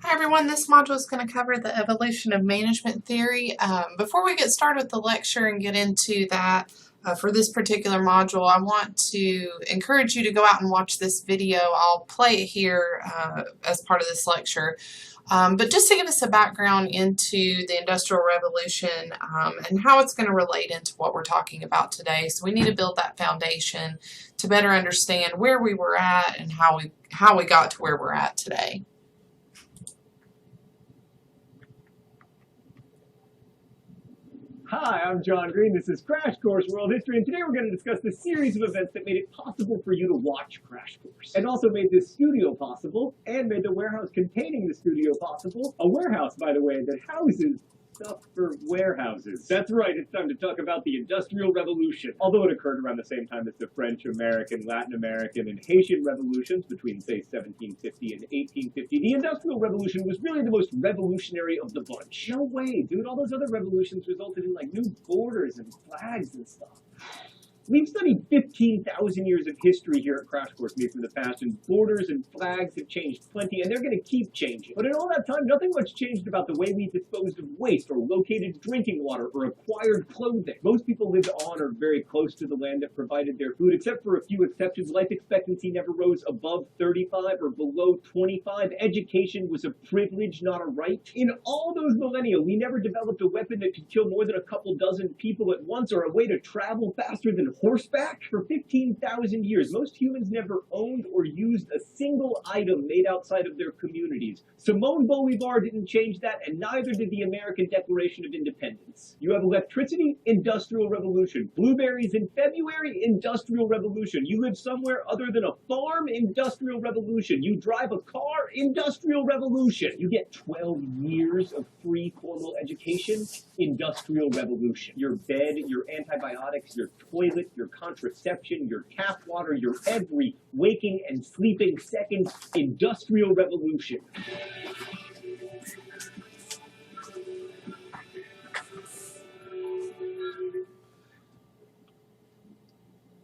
Hi everyone, this module is going to cover the evolution of management theory. Before we get started with the lecture and get into that, for this particular module, I want to encourage you to go out and watch this video. I'll play it here as part of this lecture. But just to give us a background into the Industrial Revolution and how it's going to relate into what we're talking about today. So we need to build that foundation to better understand where we were at and how we got to where we're at today. Hi, I'm John Green. This is Crash Course World History, and today we're going to discuss the series of events that made it possible for you to watch Crash Course, and also made this studio possible, and made the warehouse containing the studio possible. A warehouse, by the way, that houses stuff for warehouses. That's right, it's time to talk about the Industrial Revolution. Although it occurred around the same time as the French, American, Latin American, and Haitian revolutions between, say, 1750 and 1850, the Industrial Revolution was really the most revolutionary of the bunch. No way, dude. All those other revolutions resulted in, like, new borders and flags and stuff. We've studied 15,000 years of history here at Crash Course Me from the past, and borders and flags have changed plenty, and they're going to keep changing. But in all that time, nothing much changed about the way we disposed of waste, or located drinking water, or acquired clothing. Most people lived on or very close to the land that provided their food. Except for a few exceptions, life expectancy never rose above 35 or below 25. Education was a privilege, not a right. In all those millennia, we never developed a weapon that could kill more than a couple dozen people at once, or a way to travel faster than horseback. For 15,000 years, most humans never owned or used a single item made outside of their communities. Simone Bolivar didn't change that, and neither did the American Declaration of Independence. You have electricity, Industrial Revolution. Blueberries in February, Industrial Revolution. You live somewhere other than a farm, Industrial Revolution. You drive a car, Industrial Revolution. You get 12 years of free formal education, Industrial Revolution. Your bed, your antibiotics, your toilet, your contraception, your tap water, your every waking and sleeping second, Industrial Revolution.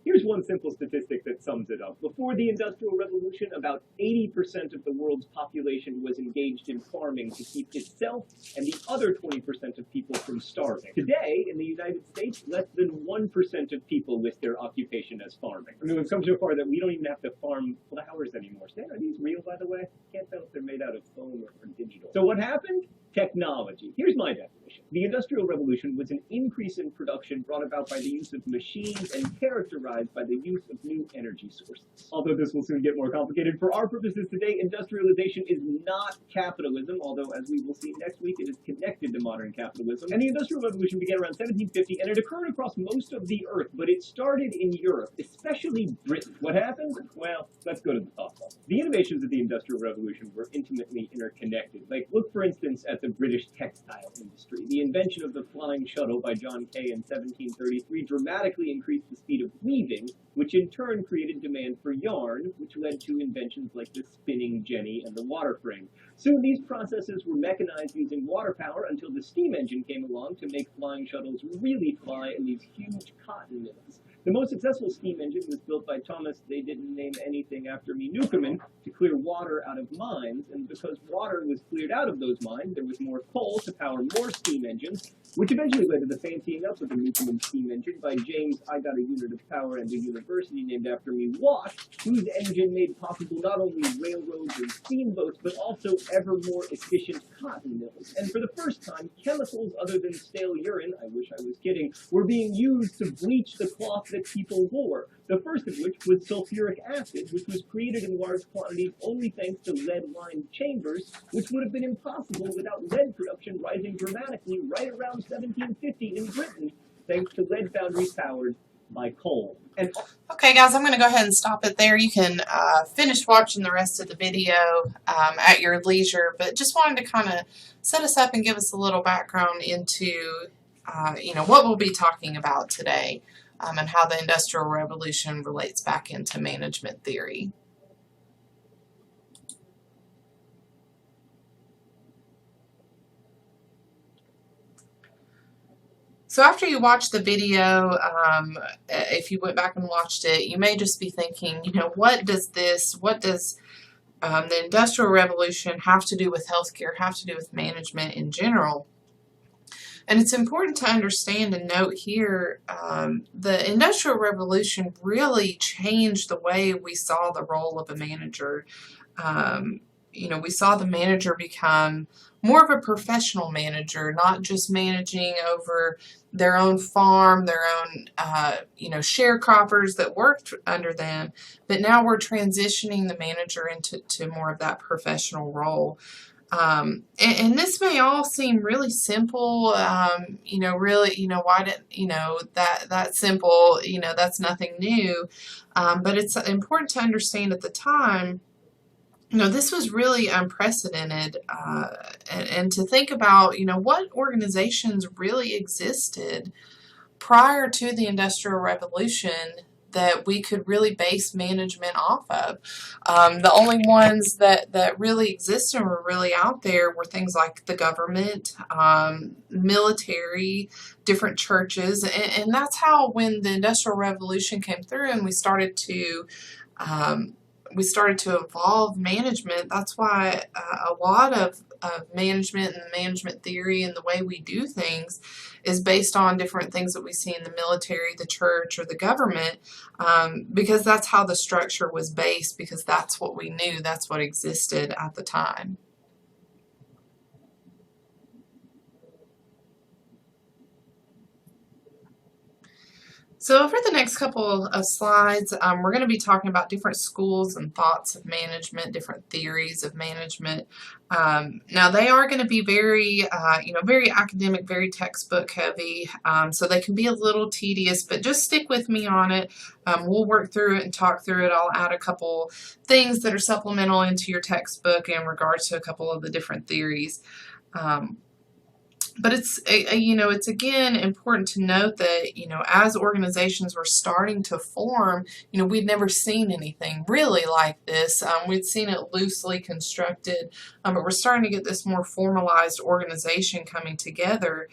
Here's one simple statistic that sums it up. Before the Industrial Revolution, about 80% of the world's population was engaged in farming to keep itself and the other 20% of people from starving. Today, in the United States, less than 1% of people list their occupation as farming. I mean, we've come so far that we don't even have to farm flowers anymore. Stan, are these real, by the way? Can't tell if they're made out of foam or digital. So what happened? Technology. Here's my definition. The Industrial Revolution was an increase in production brought about by the use of machines and characterized by the use of new energy sources. Although this will soon get more complicated, for our purposes today, industrialization is not capitalism, although as we will see next week, it is connected to modern capitalism. And the Industrial Revolution began around 1750, and it occurred across most of the earth, but it started in Europe, especially Britain. What happened? Well, let's go to the top level. The innovations of the Industrial Revolution were intimately interconnected. Like, look for instance at the British textile industry. The invention of the flying shuttle by John Kay in 1733 dramatically increased the speed of weaving, which in turn created demand for yarn, which led to inventions like the spinning jenny and the water frame. Soon these processes were mechanized using water power until the steam engine came along to make flying shuttles really fly in these huge cotton mills. The most successful steam engine was built by Thomas, they didn't name anything after me, Newcomen, to clear water out of mines, and because water was cleared out of those mines, there was more coal to power more steam engines, which eventually led to the fancying up of the Newcomen steam engine by James I Got a Unit of Power and a university named after me, Watt, whose engine made possible not only railroads and steamboats, but also ever more efficient cotton mills. And for the first time, chemicals other than stale urine, I wish I was kidding, were being used to bleach the cloth that people wore, the first of which was sulfuric acid, which was created in large quantities only thanks to lead-lined chambers, which would have been impossible without lead production rising dramatically right around 1750 in Britain, thanks to lead foundries powered by coal. And okay guys, I'm going to go ahead and stop it there. You can finish watching the rest of the video at your leisure, but just wanted to kind of set us up and give us a little background into what we'll be talking about today. And how the Industrial Revolution relates back into management theory. So after you watch the video, if you went back and watched it, you may just be thinking, what does the Industrial Revolution have to do with healthcare, have to do with management in general. And it's important to understand and note here, the Industrial Revolution really changed the way we saw the role of a manager. We saw the manager become more of a professional manager, not just managing over their own farm, their own, sharecroppers that worked under them, but now we're transitioning the manager into more of that professional role. And this may all seem really simple, why didn't, that's simple, that's nothing new. But it's important to understand at the time, this was really unprecedented, and to think about, what organizations really existed prior to the Industrial Revolution that we could really base management off of. The only ones that really existed and were really out there were things like the government, military, different churches, and that's how, when the Industrial Revolution came through and we started to evolve management, that's why a lot of management and management theory and the way we do things is based on different things that we see in the military, the church, or the government, because that's how the structure was based, because that's what we knew, that's what existed at the time. So over the next couple of slides, we're going to be talking about different schools and thoughts of management, different theories of management. Now they are going to be very, very academic, very textbook heavy, so they can be a little tedious, but just stick with me on it. We'll work through it and talk through it. I'll add a couple things that are supplemental into your textbook in regards to a couple of the different theories. But it's again important to note that, as organizations were starting to form, we'd never seen anything really like this. We'd seen it loosely constructed, but we're starting to get this more formalized organization coming together.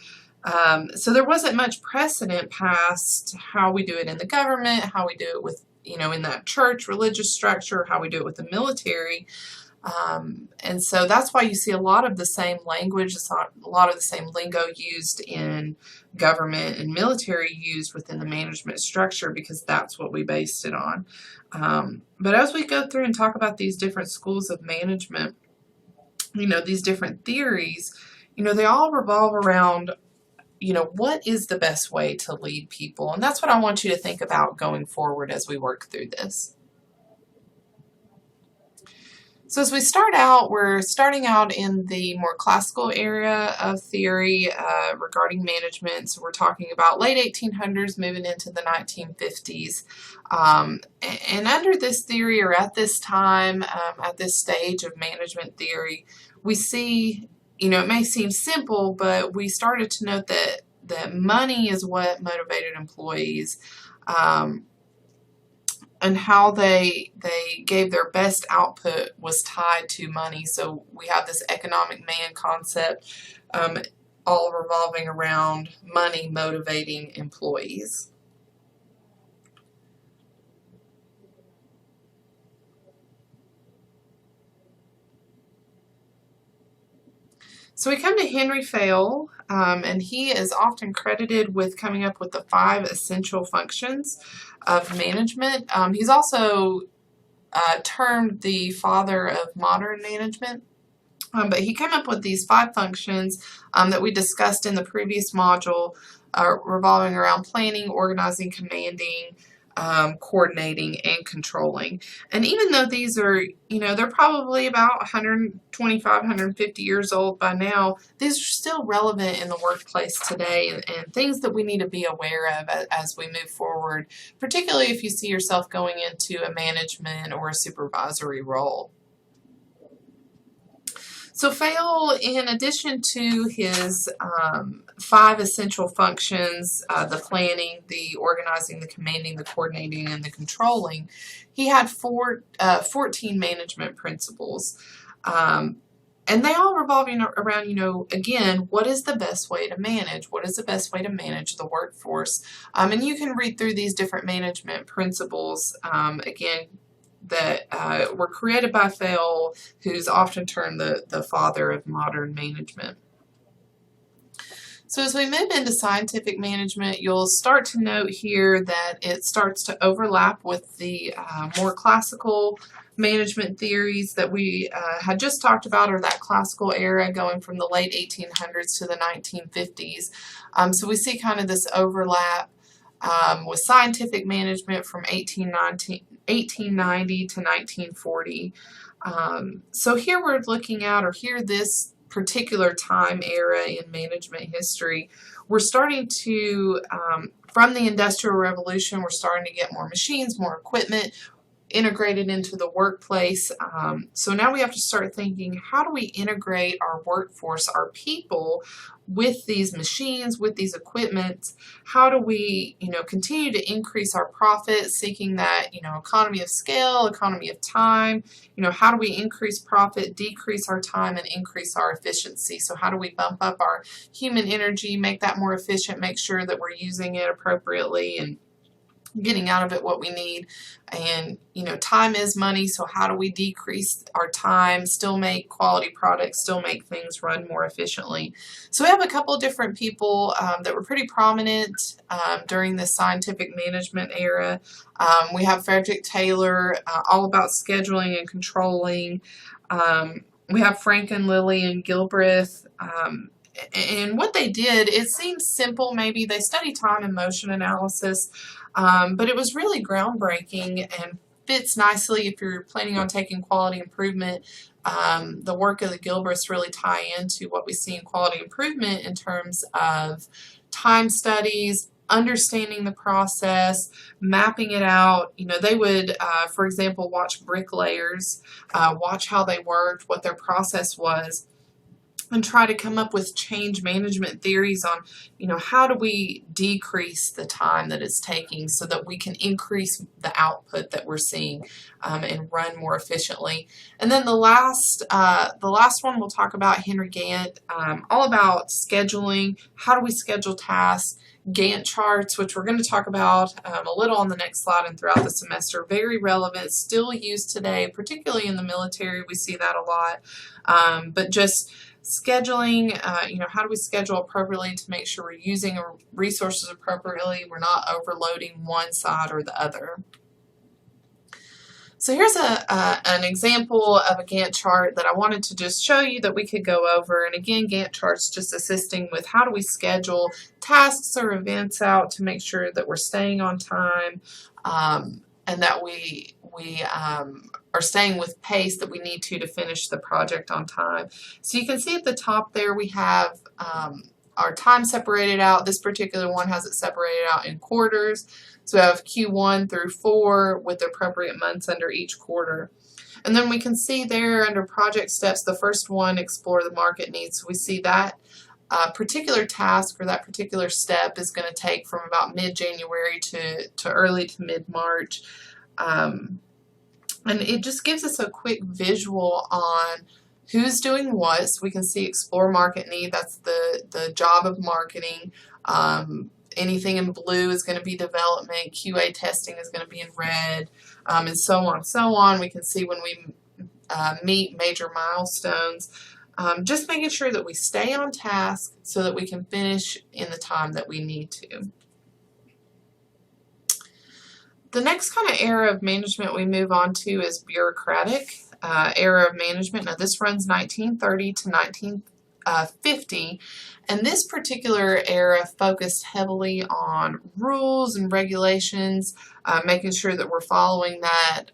So there wasn't much precedent past how we do it in the government, how we do it with, in that church religious structure, how we do it with the military. And so that's why you see a lot of the same language, a lot of the same lingo used in government and military used within the management structure, because that's what we based it on. But as we go through and talk about these different schools of management, these different theories, they all revolve around, what is the best way to lead people? And that's what I want you to think about going forward as we work through this. So as we start out, we're starting out in the more classical era of theory regarding management. So we're talking about late 1800s moving into the 1950s. And under this theory, or at this time, at this stage of management theory, we see, it may seem simple, but we started to note that money is what motivated employees. And how they gave their best output was tied to money. So we have this economic man concept, all revolving around money motivating employees. So we come to Henry Fayol, and he is often credited with coming up with the 5 essential functions of management. He's also termed the father of modern management, but he came up with these 5 functions that we discussed in the previous module, revolving around planning, organizing, commanding, coordinating, and controlling. And even though these are, they're probably about 125, 150 years old by now, these are still relevant in the workplace today, and things that we need to be aware of as we move forward, particularly if you see yourself going into a management or a supervisory role. So Fayol, in addition to his 5 essential functions, the planning, the organizing, the commanding, the coordinating, and the controlling, he had 14 management principles. And they all revolve around, again, what is the best way to manage? What is the best way to manage the workforce? And you can read through these different management principles. Again, that were created by Fayol, who's often termed the father of modern management. So as we move into scientific management, you'll start to note here that it starts to overlap with the more classical management theories that we had just talked about, or that classical era going from the late 1800s to the 1950s. So we see kind of this overlap with scientific management from 1890 to 1940. So here we're looking at, or here this particular time era in management history, we're starting to, from the Industrial Revolution, we're starting to get more machines, more equipment integrated into the workplace. So now we have to start thinking, how do we integrate our workforce, our people, with these machines, with these equipment? How do we, continue to increase our profit, seeking that, economy of scale, economy of time? How do we increase profit, decrease our time, and increase our efficiency? So how do we bump up our human energy, make that more efficient, make sure that we're using it appropriately and getting out of it what we need? And time is money, so how do we decrease our time, still make quality products, still make things run more efficiently? So we have a couple of different people that were pretty prominent during this scientific management era. We have Frederick Taylor, all about scheduling and controlling. We have Franklin, Lilly, and Gilbreth. And what they did, it seems simple maybe. They studied time and motion analysis, but it was really groundbreaking and fits nicely if you're planning on taking quality improvement. The work of the Gilbreths really tie into what we see in quality improvement in terms of time studies, understanding the process, mapping it out. They would, for example, watch bricklayers, watch how they worked, what their process was, and try to come up with change management theories on, how do we decrease the time that it's taking so that we can increase the output that we're seeing and run more efficiently. And then the last one we'll talk about, Henry Gantt, all about scheduling. How do we schedule tasks? Gantt charts, which we're going to talk about a little on the next slide and throughout the semester. Very relevant, still used today, particularly in the military. We see that a lot. But just scheduling, how do we schedule appropriately to make sure we're using resources appropriately, we're not overloading one side or the other. So here's an example of a Gantt chart that I wanted to just show you that we could go over. And again, Gantt charts just assisting with how do we schedule tasks or events out to make sure that we're staying on time and that we are staying with pace that we need to finish the project on time. So you can see at the top there we have our time separated out. This particular one has it separated out in quarters. So we have Q1 through 4 with the appropriate months under each quarter. And then we can see there under project steps, the first one, explore the market needs. So we see that particular task or that particular step is going to take from about mid-January to early to mid-March. And it just gives us a quick visual on who's doing what. So we can see explore market need, that's the job of marketing. Anything in blue is going to be development, QA testing is going to be in red, and so on and so on. We can see when we meet major milestones. Just making sure that we stay on task so that we can finish in the time that we need to. The next kind of era of management we move on to is bureaucratic era of management. Now this runs 1930 to 1950, and this particular era focused heavily on rules and regulations, making sure that we're following that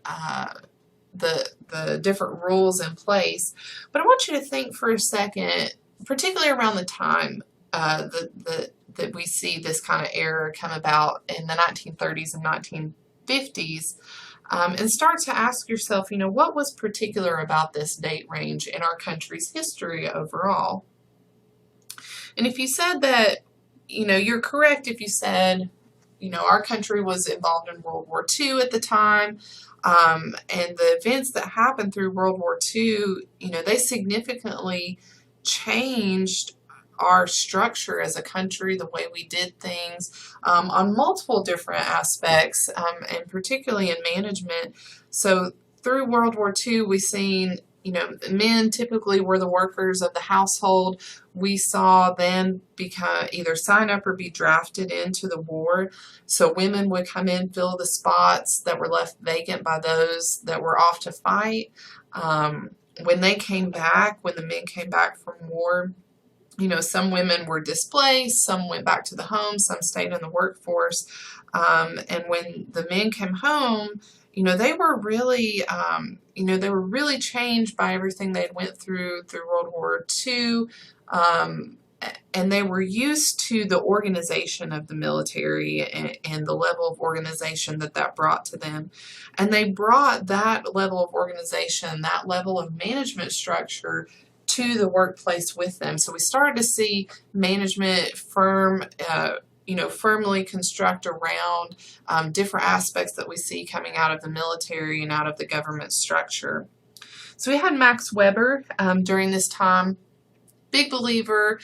the different rules in place. But I want you to think for a second, particularly around the time that we see this kind of era come about in the 1930s and 1950s, and start to ask yourself, what was particular about this date range in our country's history overall? And if you said that, you're correct if you said, our country was involved in World War II at the time, and the events that happened through World War II, they significantly changed our structure as a country, the way we did things on multiple different aspects, and particularly in management. So through World War II, we've seen, men typically were the workers of the household. We saw them become either sign up or be drafted into the war. So women would come in, fill the spots that were left vacant by those that were off to fight. When they came back, when the men came back from war, some women were displaced, some went back to the home, some stayed in the workforce. And when the men came home, they were really, changed by everything they'd went through World War II. And they were used to the organization of the military and the level of organization that brought to them. And they brought that level of organization, that level of management structure to the workplace with them. So we started to see management firmly construct around different aspects that we see coming out of the military and out of the government structure. So we had Max Weber during this time, big believer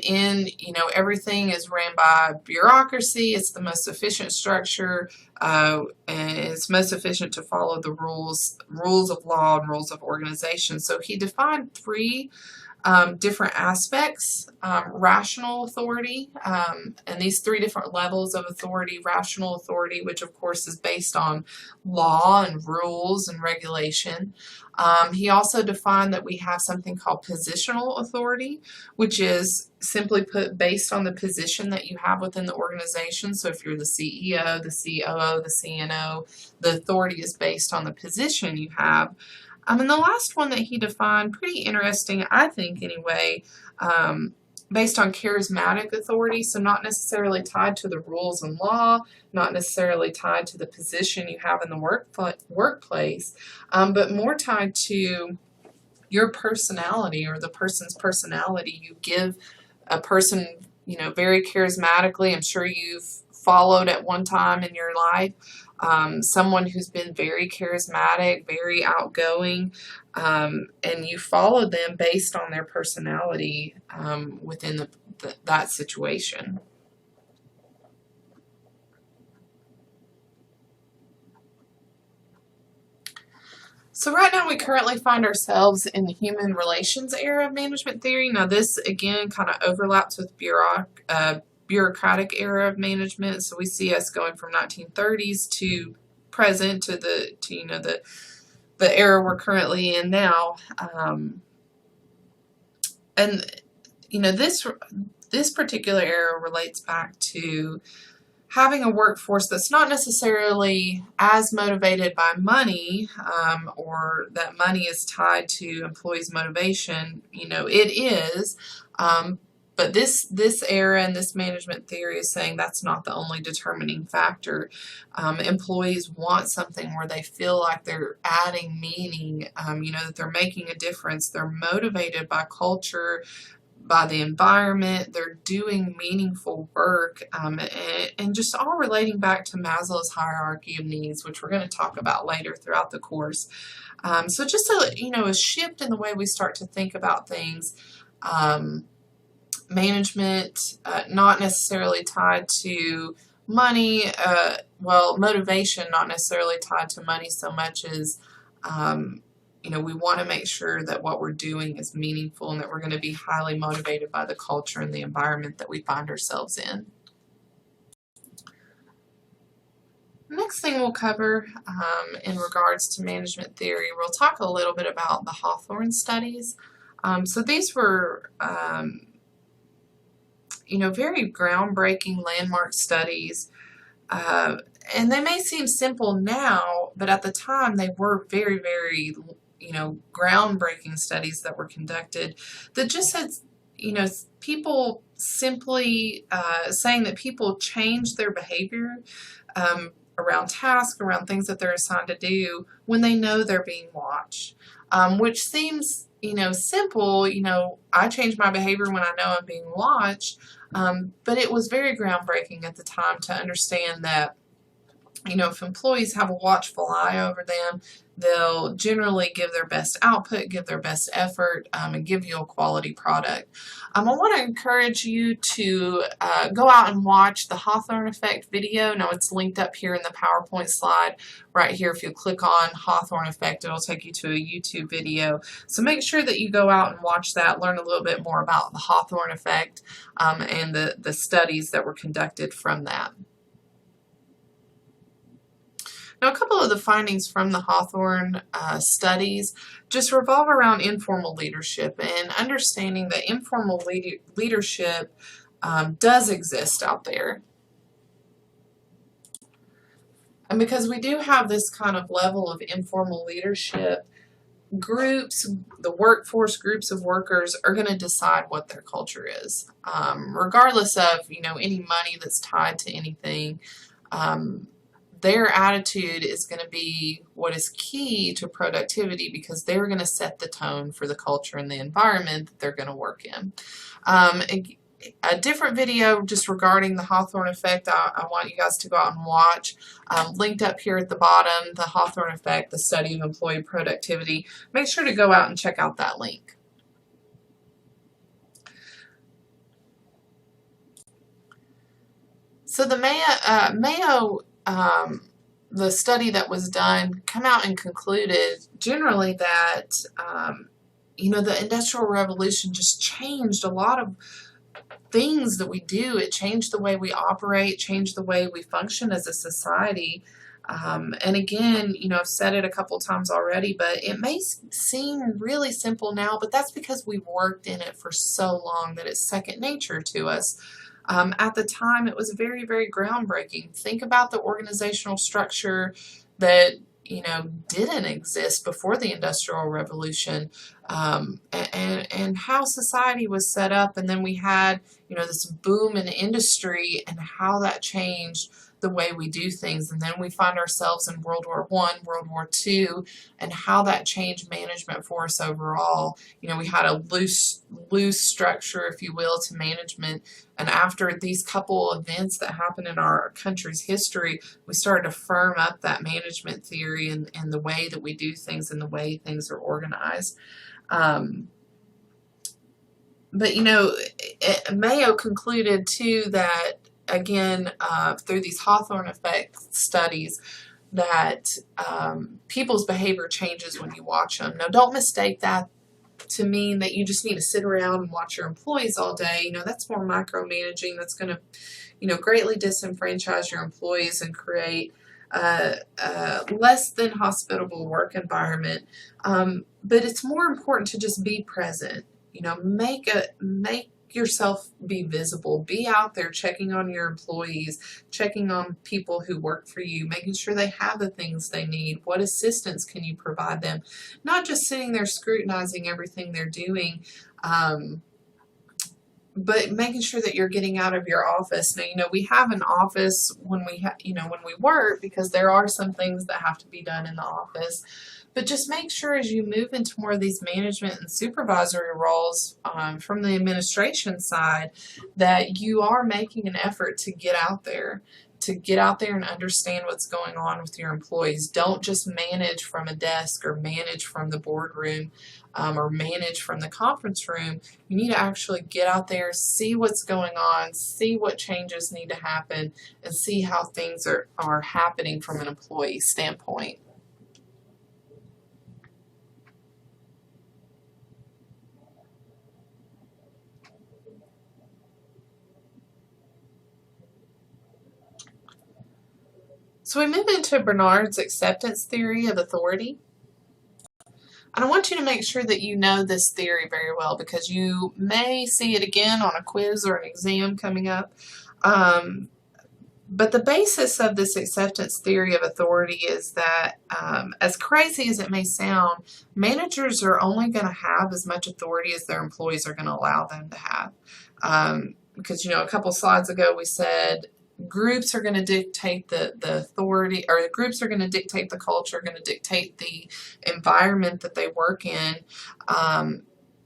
in, everything is ran by bureaucracy. It's the most efficient structure, and it's most efficient to follow the rules of law and rules of organization. So he defined three different aspects: rational authority, and these three different levels of authority: rational authority, which of course is based on law and rules and regulation. He also defined that we have something called positional authority, which is simply put based on the position that you have within the organization. So if you're the CEO, the COO, the CNO, the authority is based on the position you have. And the last one that he defined, pretty interesting, I think anyway, based on charismatic authority, so not necessarily tied to the rules and law, not necessarily tied to the position you have in the workplace, but more tied to your personality or the person's personality. You give a person, very charismatically. I'm sure you've followed at one time in your life someone who's been very charismatic, very outgoing, and you follow them based on their personality within that situation. So right now we currently find ourselves in the human relations era of management theory. Now this again kind of overlaps with bureaucratic era of management. So we see us going from 1930s to present to the era we're currently in now. And this particular era relates back to having a workforce that's not necessarily as motivated by money, or that money is tied to employees' motivation. It is, but this era and this management theory is saying that's not the only determining factor. Employees want something where they feel like they're adding meaning, that they're making a difference. They're motivated by culture, by the environment. They're doing meaningful work, and just all relating back to Maslow's hierarchy of needs, which we're going to talk about later throughout the course. So just a shift in the way we start to think about things. Management, not necessarily tied to money, motivation not necessarily tied to money so much as we want to make sure that what we're doing is meaningful and that we're going to be highly motivated by the culture and the environment that we find ourselves in. Next thing we'll cover in regards to management theory, we'll talk a little bit about the Hawthorne studies. So these were very groundbreaking landmark studies. And they may seem simple now, but at the time they were very, very groundbreaking studies that were conducted that just said, people simply saying that people change their behavior around tasks, around things that they're assigned to do when they know they're being watched, which seems, simple. I change my behavior when I know I'm being watched, but it was very groundbreaking at the time to understand that if employees have a watchful eye over them, They'll generally give their best output, give their best effort, and give you a quality product. I want to encourage you to go out and watch the Hawthorne Effect video. Now it's linked up here in the PowerPoint slide right here. If you click on Hawthorne Effect, it'll take you to a YouTube video. So make sure that you go out and watch that, learn a little bit more about the Hawthorne Effect and the studies that were conducted from that. Now, a couple of the findings from the Hawthorne studies just revolve around informal leadership and understanding that informal leadership does exist out there. And because we do have this kind of level of informal leadership, groups, the workforce, groups of workers are going to decide what their culture is, regardless of, any money that's tied to anything. Their attitude is going to be what is key to productivity because they're going to set the tone for the culture and the environment that they're going to work in. A different video just regarding the Hawthorne Effect I want you guys to go out and watch. Linked up here at the bottom, the Hawthorne Effect, the study of employee productivity. Make sure to go out and check out that link. So the Mayo the study that was done come out and concluded generally that the Industrial Revolution just changed a lot of things that we do. It changed the way we operate, changed the way we function as a society. And again, I've said it a couple times already, but it may seem really simple now, but that's because we've worked in it for so long that it's second nature to us. At the time, it was very, very groundbreaking. Think about the organizational structure that, didn't exist before the Industrial Revolution, and how society was set up. And then we had, this boom in industry and how that changed the way we do things. And then we find ourselves in World War I, World War II, and how that changed management for us overall. We had a loose structure, if you will, to management. And after these couple events that happened in our country's history, we started to firm up that management theory and the way that we do things and the way things are organized. But Mayo concluded too that, again, through these Hawthorne Effect studies, that people's behavior changes when you watch them. Now, don't mistake that to mean that you just need to sit around and watch your employees all day. That's more micromanaging. That's going to, greatly disenfranchise your employees and create less than hospitable work environment. But it's more important to just be present. Make yourself be visible. Be out there checking on your employees, checking on people who work for you, making sure they have the things they need. What assistance can you provide them? Not just sitting there scrutinizing everything they're doing, but making sure that you're getting out of your office. Now, we have an office when we when we work, because there are some things that have to be done in the office. But just make sure as you move into more of these management and supervisory roles from the administration side that you are making an effort to get out there and understand what's going on with your employees. Don't just manage from a desk or manage from the boardroom or manage from the conference room. You need to actually get out there, see what's going on, see what changes need to happen, and see how things are happening from an employee standpoint. So we move into Barnard's acceptance theory of authority. And I want you to make sure that you know this theory very well, because you may see it again on a quiz or an exam coming up. But the basis of this acceptance theory of authority is that, as crazy as it may sound, managers are only going to have as much authority as their employees are going to allow them to have. Because, a couple slides ago we said groups are going to dictate the authority, or groups are going to dictate the culture, going to dictate the environment that they work in. And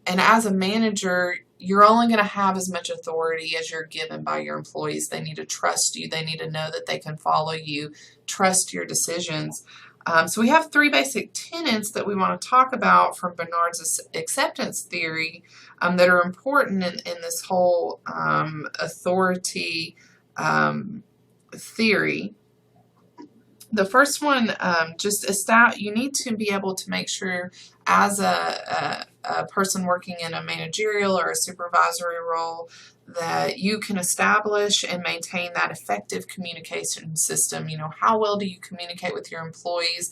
as a manager, you're only going to have as much authority as you're given by your employees. They need to trust you. They need to know that they can follow you, trust your decisions. So we have three basic tenets that we want to talk about from Barnard's acceptance theory that are important in this whole authority theory. The first one, you need to be able to make sure as a person working in a managerial or a supervisory role that you can establish and maintain that effective communication system. You know, how well do you communicate with your employees?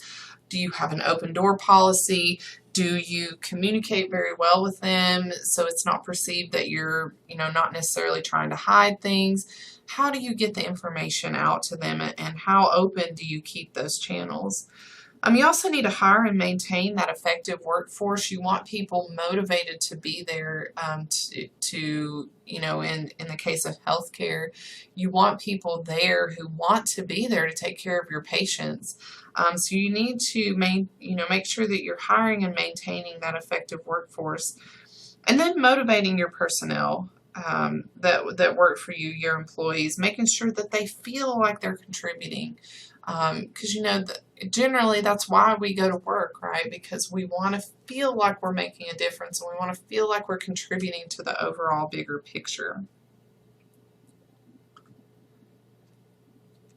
Do you have an open door policy? Do you communicate very well with them so it's not perceived that you're, not necessarily trying to hide things? How do you get the information out to them, and how open do you keep those channels? You also need to hire and maintain that effective workforce. You want people motivated to be there in the case of healthcare, you want people there who want to be there to take care of your patients. So you need to make sure that you're hiring and maintaining that effective workforce. And then motivating your personnel that work for you, your employees, making sure that they feel like they're contributing. Because generally that's why we go to work, right? Because we want to feel like we're making a difference, and we want to feel like we're contributing to the overall bigger picture.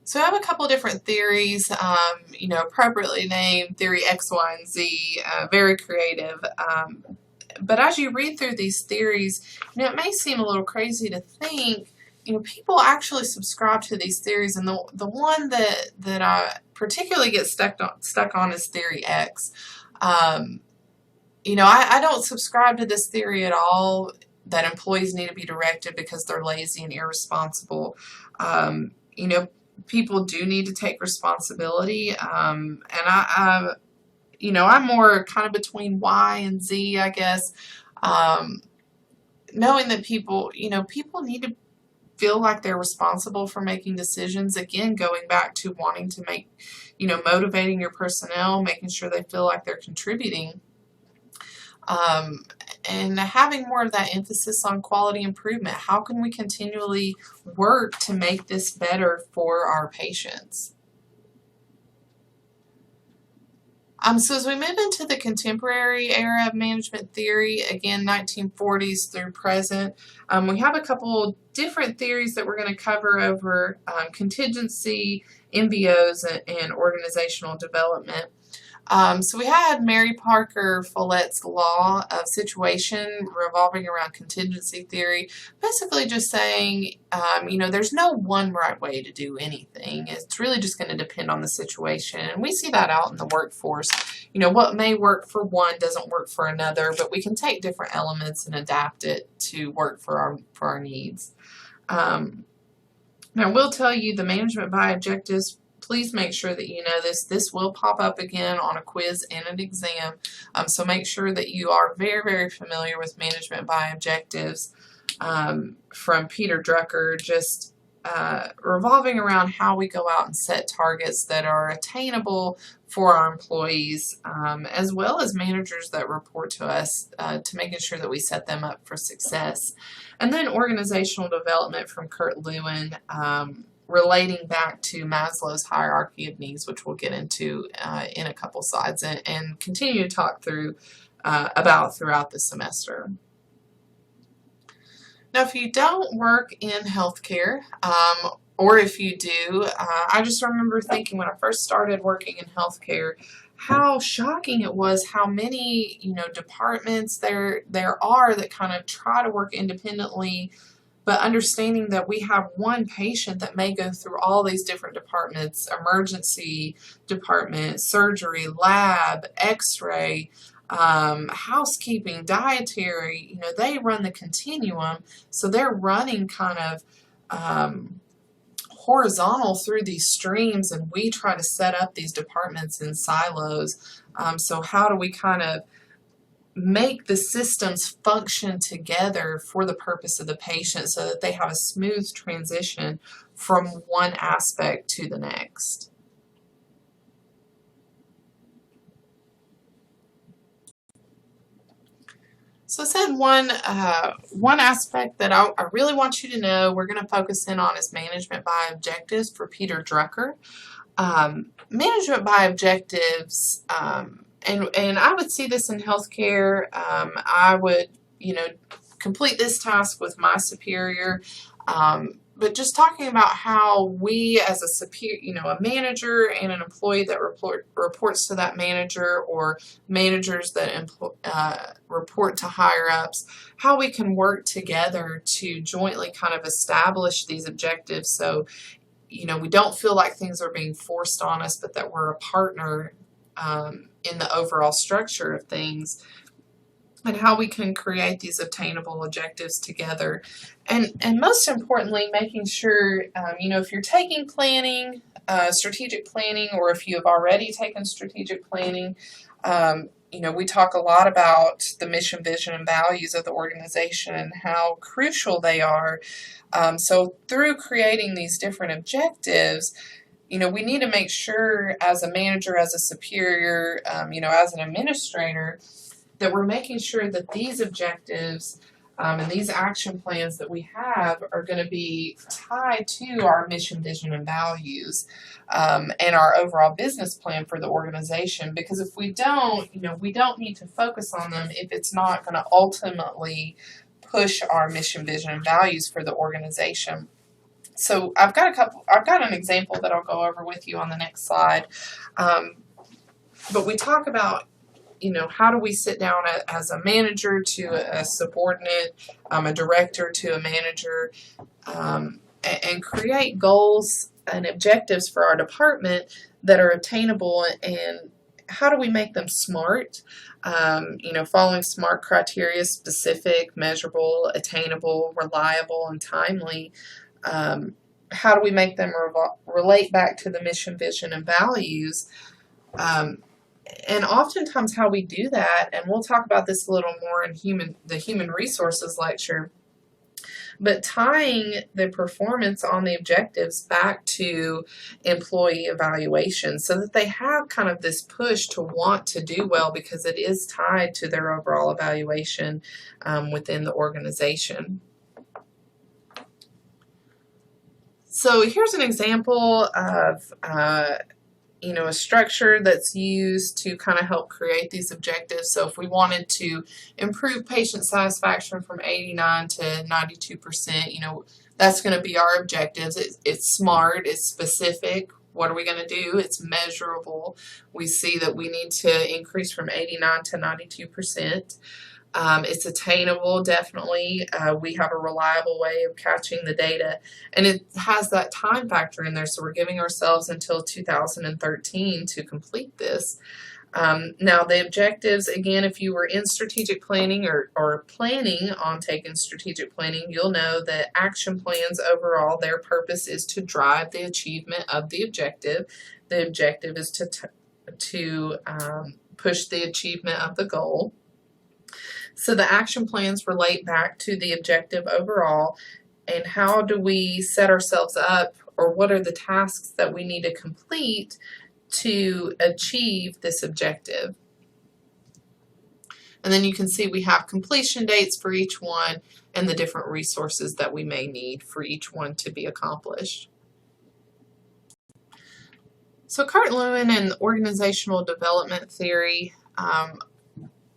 So I have a couple of different theories, appropriately named Theory X, Y, and Z, very creative. But as you read through these theories, it may seem a little crazy to think, people actually subscribe to these theories, and the one that I particularly get stuck on is Theory X. I don't subscribe to this theory at all, that employees need to be directed because they're lazy and irresponsible. People do need to take responsibility, and I'm more kind of between Y and Z, I guess. Knowing that people need to feel like they're responsible for making decisions. Again, going back to wanting to make, motivating your personnel, making sure they feel like they're contributing. And having more of that emphasis on quality improvement. How can we continually work to make this better for our patients? So as we move into the contemporary era of management theory, again, 1940s through present, we have a couple different theories that we're going to cover over contingency, MBOs, and organizational development. So we had Mary Parker Follett's law of situation revolving around contingency theory, basically just saying, there's no one right way to do anything. It's really just going to depend on the situation. And we see that out in the workforce. What may work for one doesn't work for another, but we can take different elements and adapt it to work for our needs. Now, we'll tell you the management by objectives. Please make sure that you know this. This will pop up again on a quiz and an exam. So make sure that you are very, very familiar with management by objectives from Peter Drucker, just revolving around how we go out and set targets that are attainable for our employees, as well as managers that report to us, to making sure that we set them up for success. And then organizational development from Kurt Lewin, relating back to Maslow's hierarchy of needs, which we'll get into in a couple slides and continue to talk about throughout the semester. Now, if you don't work in healthcare, or if you do, I just remember thinking when I first started working in healthcare, how shocking it was how many departments there are that kind of try to work independently. But understanding that we have one patient that may go through all these different departments, emergency department, surgery, lab, x-ray, housekeeping, dietary, they run the continuum. So they're running kind of horizontal through these streams, and we try to set up these departments in silos. So how do we kind of make the systems function together for the purpose of the patient so that they have a smooth transition from one aspect to the next? So I said one aspect that I really want you to know we're going to focus in on is management by objectives for Peter Drucker. Management by objectives, and I would see this in healthcare. I would, complete this task with my superior. But just talking about how we as a superior, a manager and an employee that reports to that manager, or managers that report to higher ups, how we can work together to jointly kind of establish these objectives. So, we don't feel like things are being forced on us, but that we're a partner in the overall structure of things, and how we can create these obtainable objectives together. And most importantly, making sure, if you're taking planning, strategic planning, or if you have already taken strategic planning, we talk a lot about the mission, vision, and values of the organization and how crucial they are. So through creating these different objectives, we need to make sure as a manager, as a superior, as an administrator, that we're making sure that these objectives and these action plans that we have are going to be tied to our mission, vision, and values, and our overall business plan for the organization. Because if we don't, we don't need to focus on them if it's not going to ultimately push our mission, vision, and values for the organization. So I've got an example that I'll go over with you on the next slide. But we talk about, how do we sit down as a manager to a subordinate, a director to a manager, and create goals and objectives for our department that are attainable, and how do we make them SMART? Following SMART criteria: specific, measurable, attainable, reliable, and timely. How do we make them relate back to the mission, vision, and values? And oftentimes how we do that, and we'll talk about this a little more in the human resources lecture, but tying the performance on the objectives back to employee evaluation, so that they have kind of this push to want to do well, because it is tied to their overall evaluation within the organization. So here's an example of a structure that's used to kind of help create these objectives. So if we wanted to improve patient satisfaction from 89 to 92%, that's going to be our objectives. It's SMART, it's specific. What are we going to do? It's measurable. We see that we need to increase from 89 to 92%. It's attainable, definitely. We have a reliable way of catching the data, and it has that time factor in there, so we're giving ourselves until 2013 to complete this. Now, the objectives, again, if you were in strategic planning or planning on taking strategic planning, you'll know that action plans overall, their purpose is to drive the achievement of the objective. The objective is to push the achievement of the goal. So the action plans relate back to the objective overall, and how do we set ourselves up, or what are the tasks that we need to complete to achieve this objective. And then you can see we have completion dates for each one and the different resources that we may need for each one to be accomplished. So Carter-Lewin and organizational development theory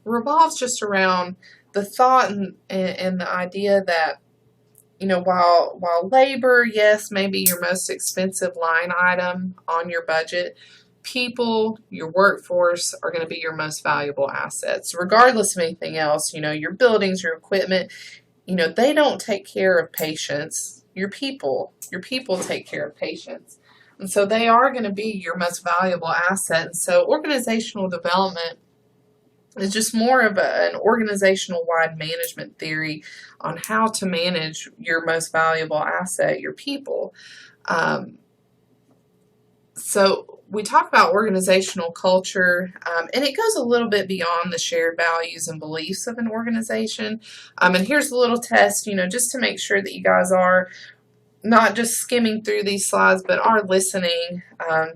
revolves just around the thought and the idea that, while labor, yes, may be your most expensive line item on your budget, people, your workforce are going to be your most valuable assets, regardless of anything else. Your buildings, your equipment, they don't take care of patients. Your people take care of patients. And so they are going to be your most valuable asset. And so organizational development is just more of an organizational-wide management theory on how to manage your most valuable asset, your people. So we talk about organizational culture, and it goes a little bit beyond the shared values and beliefs of an organization. And here's a little test, just to make sure that you guys are not just skimming through these slides, but are listening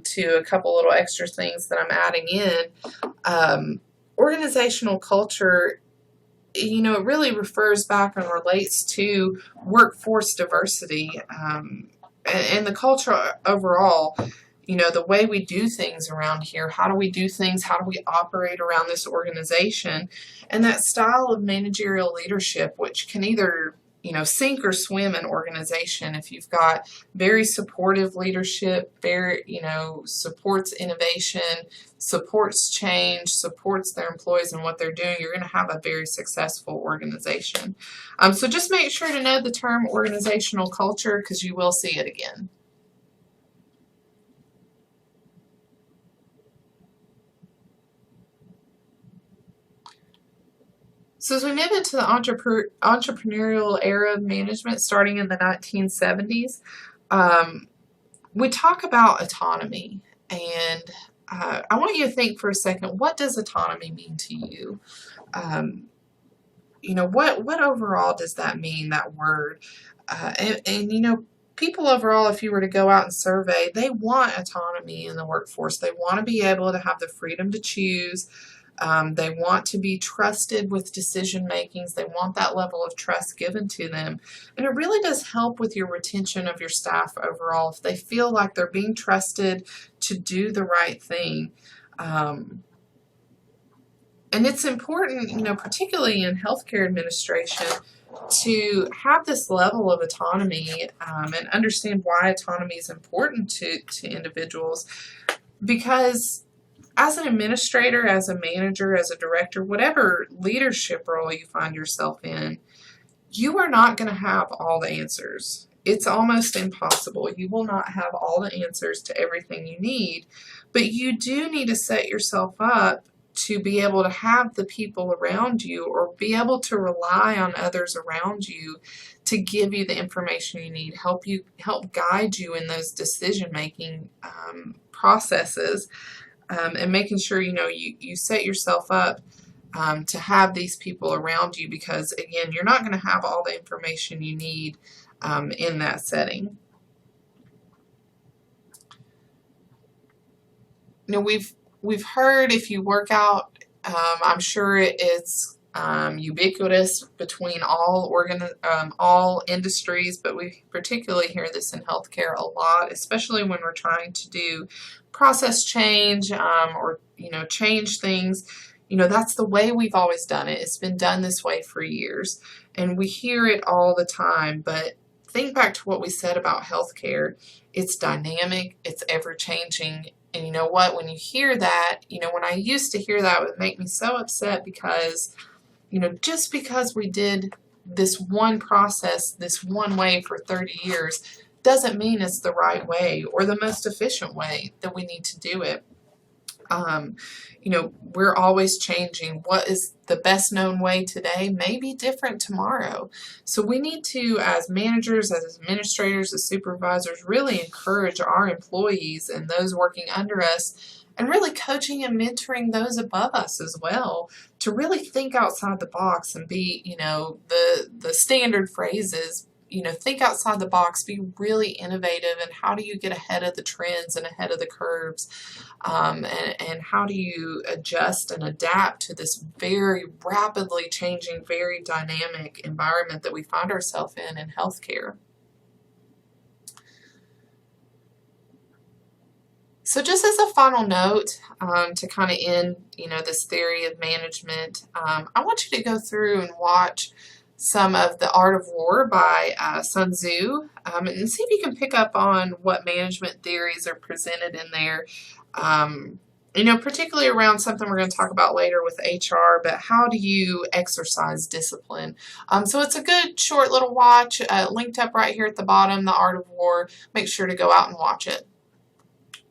to a couple little extra things that I'm adding in. Organizational culture, it really refers back and relates to workforce diversity and the culture overall. the way we do things around here. How do we do things? How do we operate around this organization? And that style of managerial leadership, which can either sink or swim an organization. If you've got very supportive leadership, very, supports innovation, supports change, supports their employees and what they're doing, you're going to have a very successful organization. So just make sure to know the term organizational culture, because you will see it again. So as we move into the entrepreneurial era of management, starting in the 1970s, we talk about autonomy. And I want you to think for a second, what does autonomy mean to you? What overall does that mean, that word? People overall, if you were to go out and survey, they want autonomy in the workforce. They want to be able to have the freedom to choose. They want to be trusted with decision makings. They want that level of trust given to them. And it really does help with your retention of your staff overall if they feel like they're being trusted to do the right thing. And it's important, particularly in healthcare administration, to have this level of autonomy and understand why autonomy is important to individuals, because as an administrator, as a manager, as a director, whatever leadership role you find yourself in, you are not going to have all the answers. It's almost impossible. You will not have all the answers to everything you need, but you do need to set yourself up to be able to have the people around you, or be able to rely on others around you to give you the information you need, help guide you in those decision-making processes. And making sure, you set yourself up to have these people around you, because, again, you're not going to have all the information you need in that setting. We've heard, if you work out, I'm sure it's ubiquitous between all industries, but we particularly hear this in healthcare a lot, especially when we're trying to do process change or change things. That's the way we've always done it. It's been done this way for years, and we hear it all the time. But think back to what we said about healthcare. It's dynamic, it's ever-changing. And you know what? When you hear that, when I used to hear that, it would make me so upset, because just because we did this one process this one way for 30 years doesn't mean it's the right way or the most efficient way that we need to do it. We're always changing. What is the best known way today may be different tomorrow. So we need to, as managers, as administrators, as supervisors, really encourage our employees and those working under us, and really coaching and mentoring those above us as well, to really think outside the box and be, the standard phrases, think outside the box, be really innovative, and how do you get ahead of the trends and ahead of the curves, and how do you adjust and adapt to this very rapidly changing, very dynamic environment that we find ourselves in healthcare. So just as a final note, to kind of end, this theory of management, I want you to go through and watch some of The Art of War by Sun Tzu, and see if you can pick up on what management theories are presented in there, particularly around something we're going to talk about later with HR, but how do you exercise discipline? So it's a good short little watch, linked up right here at the bottom, The Art of War. Make sure to go out and watch it.